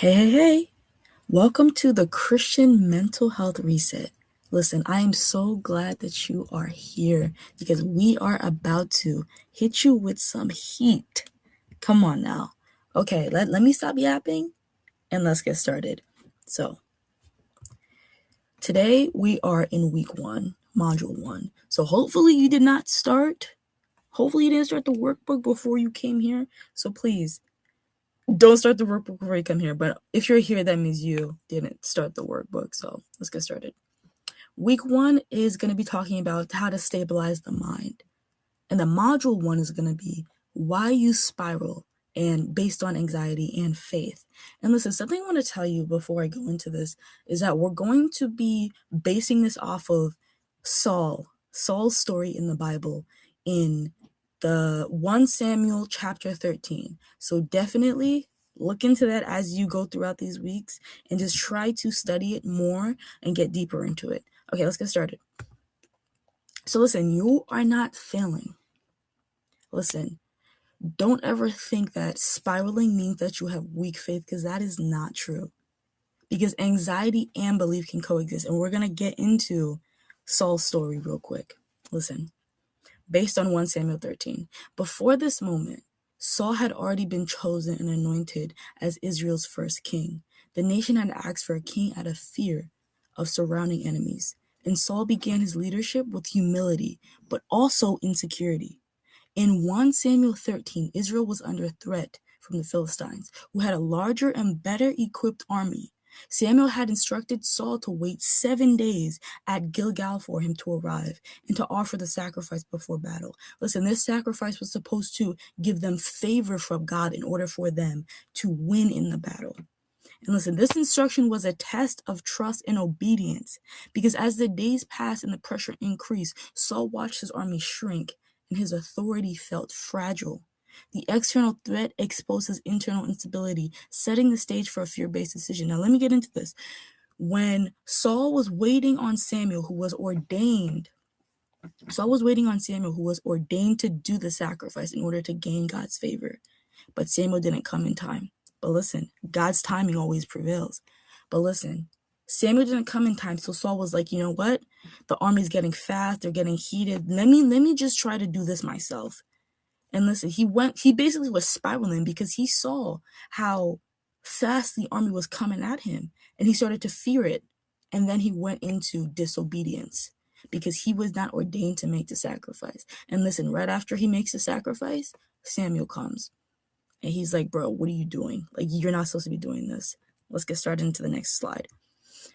Hey. Welcome to the Christian Mental Health Reset. Listen, I am so glad that you are here because we are about to hit you with some heat. Come on now. Okay, let me stop yapping and let's get started. So, today we are in week 1, module 1. So, hopefully you didn't start the workbook before you came here. So, please don't start the workbook before you come here. But if you're here, that means you didn't start the workbook. So let's get started. Week 1 is going to be talking about how to stabilize the mind. And the module 1 is going to be why you spiral and based on anxiety and faith. And listen, something I want to tell you before I go into this is that we're going to be basing this off of Saul's story in the Bible in the 1 Samuel chapter 13. So definitely look into that as you go throughout these weeks and just try to study it more and get deeper into it. Okay, let's get started. So listen, you are not failing. Listen, don't ever think that spiraling means that you have weak faith, because that is not true. Because anxiety and belief can coexist. And we're going to get into Saul's story real quick. Listen, based on 1 Samuel 13. Before this moment, Saul had already been chosen and anointed as Israel's first king. The nation had asked for a king out of fear of surrounding enemies. And Saul began his leadership with humility, but also insecurity. In 1 Samuel 13, Israel was under threat from the Philistines, who had a larger and better equipped army. Samuel had instructed Saul to wait 7 days at Gilgal for him to arrive and to offer the sacrifice before battle. Listen, this sacrifice was supposed to give them favor from God in order for them to win in the battle. And listen, this instruction was a test of trust and obedience, because as the days passed and the pressure increased, Saul watched his army shrink and his authority felt fragile. The external threat exposed his internal instability, setting the stage for a fear-based decision. Now, let me get into this. When Saul was waiting on Samuel, who was ordained to do the sacrifice in order to gain God's favor. But Samuel didn't come in time. But listen, God's timing always prevails. But listen, Samuel didn't come in time, so Saul was like, you know what? The army's getting fast, they're getting heated. Let me just try to do this myself. And listen, he basically was spiraling because he saw how fast the army was coming at him, and he started to fear it. And then he went into disobedience because he was not ordained to make the sacrifice. And listen, right after he makes the sacrifice, Samuel comes. And he's like, bro, what are you doing? Like, you're not supposed to be doing this. Let's get started into the next slide.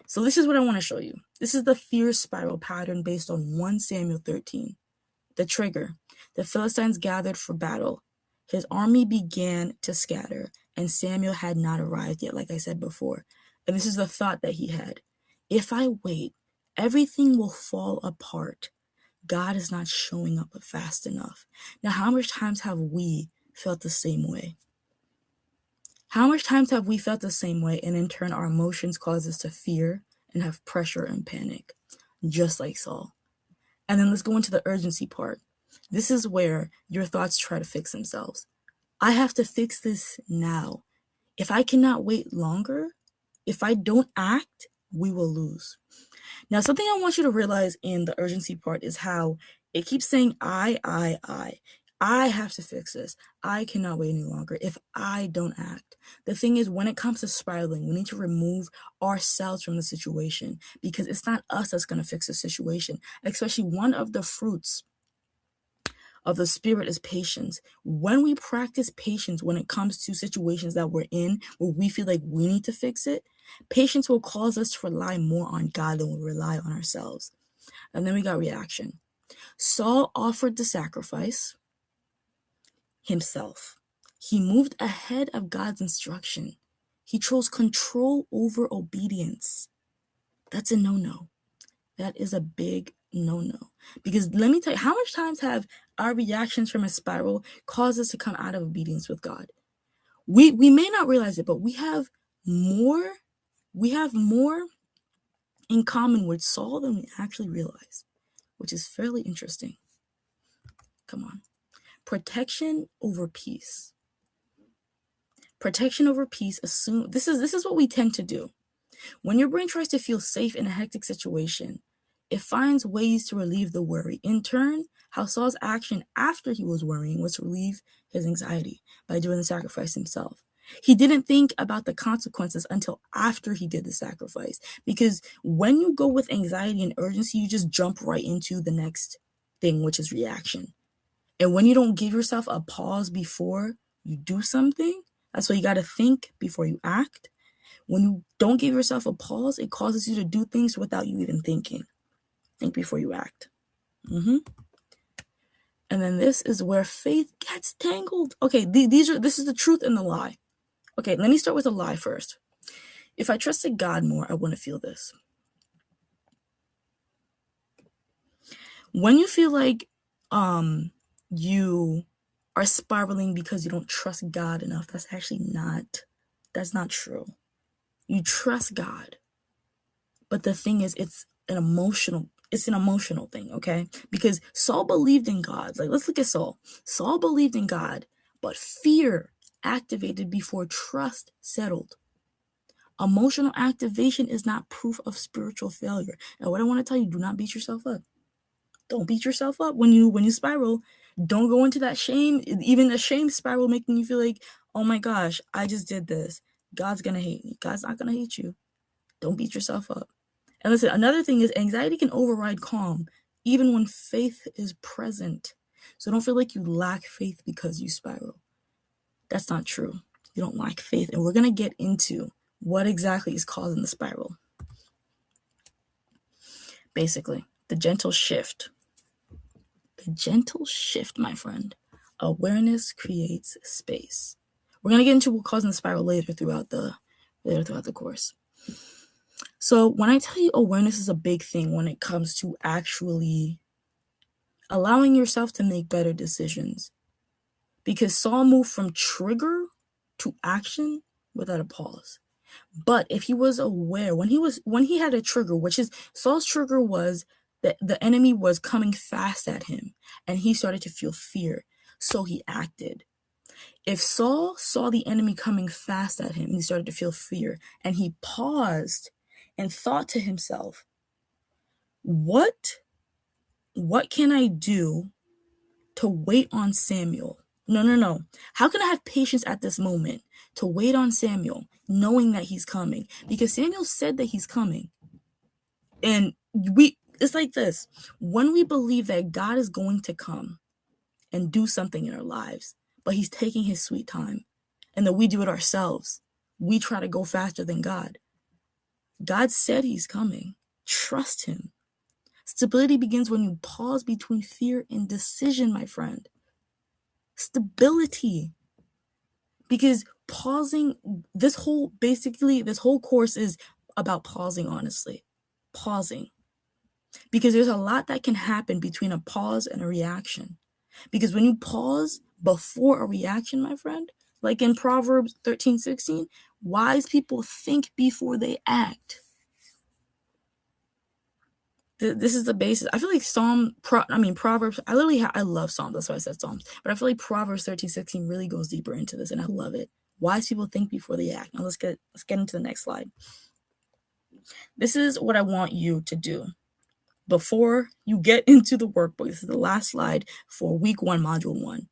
So this is what I want to show you. This is the fear spiral pattern based on 1 Samuel 13. The trigger. The Philistines gathered for battle. His army began to scatter, and Samuel had not arrived yet, like I said before. And this is the thought that he had. If I wait, everything will fall apart. God is not showing up fast enough. Now, how much times have we felt the same way? How much times have we felt the same way, and in turn our emotions cause us to fear and have pressure and panic, just like Saul? And then let's go into the urgency part. This is where your thoughts try to fix themselves. I have to fix this now. If I cannot wait longer, if I don't act, we will lose. Now, something I want you to realize in the urgency part is how it keeps saying I. I have to fix this. I cannot wait any longer if I don't act. The thing is, when it comes to spiraling, we need to remove ourselves from the situation, because it's not us that's going to fix the situation. Especially one of the fruits of the Spirit is patience. When we practice patience when it comes to situations that we're in where we feel like we need to fix it, patience will cause us to rely more on God than we rely on ourselves. And then we got reaction. Saul offered the sacrifice himself. He moved ahead of God's instruction. He chose control over obedience. That's a no-no. That is a big no-no. Because let me tell you, how much times have our reactions from a spiral caused us to come out of obedience with God? We may not realize it, but we have more in common with Saul than we actually realize, which is fairly interesting. Come on. Protection over peace. Protection over peace assume this is what we tend to do. When your brain tries to feel safe in a hectic situation, it finds ways to relieve the worry. In turn, how Saul's action after he was worrying was to relieve his anxiety by doing the sacrifice himself. He didn't think about the consequences until after he did the sacrifice, because when you go with anxiety and urgency, you just jump right into the next thing, which is reaction. And when you don't give yourself a pause before you do something, that's why you got to think before you act. When you don't give yourself a pause, it causes you to do things without you even thinking. Think before you act. And then this is where faith gets tangled. Okay, this is the truth and the lie. Okay, let me start with a lie first. If I trusted God more, I wouldn't feel this. When you feel like you are spiraling because you don't trust God enough, that's not true. You trust God. But the thing is, it's an emotional thing, okay? Because Saul believed in God. Like, let's look at Saul. Saul believed in God, but fear activated before trust settled. Emotional activation is not proof of spiritual failure. And what I want to tell you, do not beat yourself up. Don't beat yourself up when you spiral. Don't go into that shame, even the shame spiral, making you feel like, oh my gosh, I just did this. God's gonna hate me. God's not gonna hate you. Don't beat yourself up. And listen, another thing is anxiety can override calm, even when faith is present. So don't feel like you lack faith because you spiral. That's not true. You don't lack faith. And we're going to get into what exactly is causing the spiral. Basically, the gentle shift. The gentle shift, my friend. Awareness creates space. We're going to get into what's causing the spiral later throughout the course. So when I tell you awareness is a big thing when it comes to actually allowing yourself to make better decisions. Because Saul moved from trigger to action without a pause. But if he was aware, when he had a trigger, which is Saul's trigger was that the enemy was coming fast at him and he started to feel fear. So he acted. If Saul saw the enemy coming fast at him and he started to feel fear and he paused and thought to himself, what can I do to wait on Samuel? No. How can I have patience at this moment to wait on Samuel, knowing that he's coming? Because Samuel said that he's coming. And it's like this. When we believe that God is going to come and do something in our lives, but he's taking his sweet time, and that we do it ourselves, we try to go faster than God. God said he's coming. Trust him. Stability begins when you pause between fear and decision, my friend. Stability. Because pausing, this whole course is about pausing, honestly. Pausing. Because there's a lot that can happen between a pause and a reaction. Because when you pause before a reaction, my friend, like in Proverbs 13:16, wise people think before they act. This is the basis. I feel like Proverbs, I love Psalms, that's why I said Psalms, but I feel like Proverbs 13:16 really goes deeper into this, and I love it. Wise people think before they act. Now let's get into the next slide. This is what I want you to do before you get into the workbook. This is the last slide for week 1, module 1.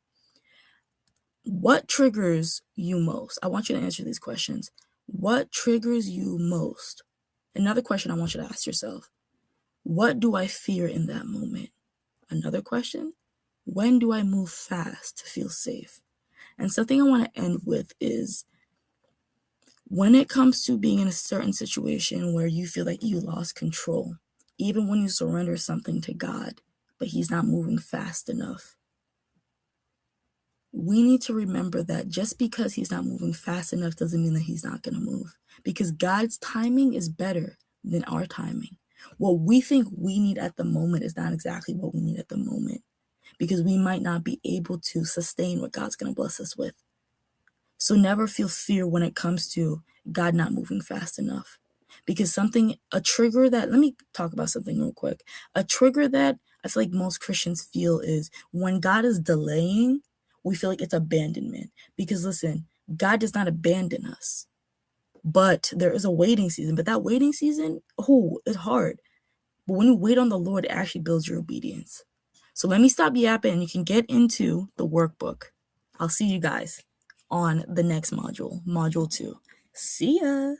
What triggers you most? I want you to answer these questions. What triggers you most? Another question I want you to ask yourself. What do I fear in that moment? Another question, when do I move fast to feel safe? And something I want to end with is, when it comes to being in a certain situation where you feel like you lost control, even when you surrender something to God, but he's not moving fast enough, we need to remember that just because he's not moving fast enough doesn't mean that he's not going to move. Because God's timing is better than our timing. What we think we need at the moment is not exactly what we need at the moment, because we might not be able to sustain what God's going to bless us with. So never feel fear when it comes to God not moving fast enough, because let me talk about something real quick. A trigger that I feel like most Christians feel is when God is delaying, we feel like it's abandonment. Because listen, God does not abandon us. But there is a waiting season. But that waiting season, it's hard. But when you wait on the Lord, it actually builds your obedience. So let me stop yapping and you can get into the workbook. I'll see you guys on the next module, module 2. See ya.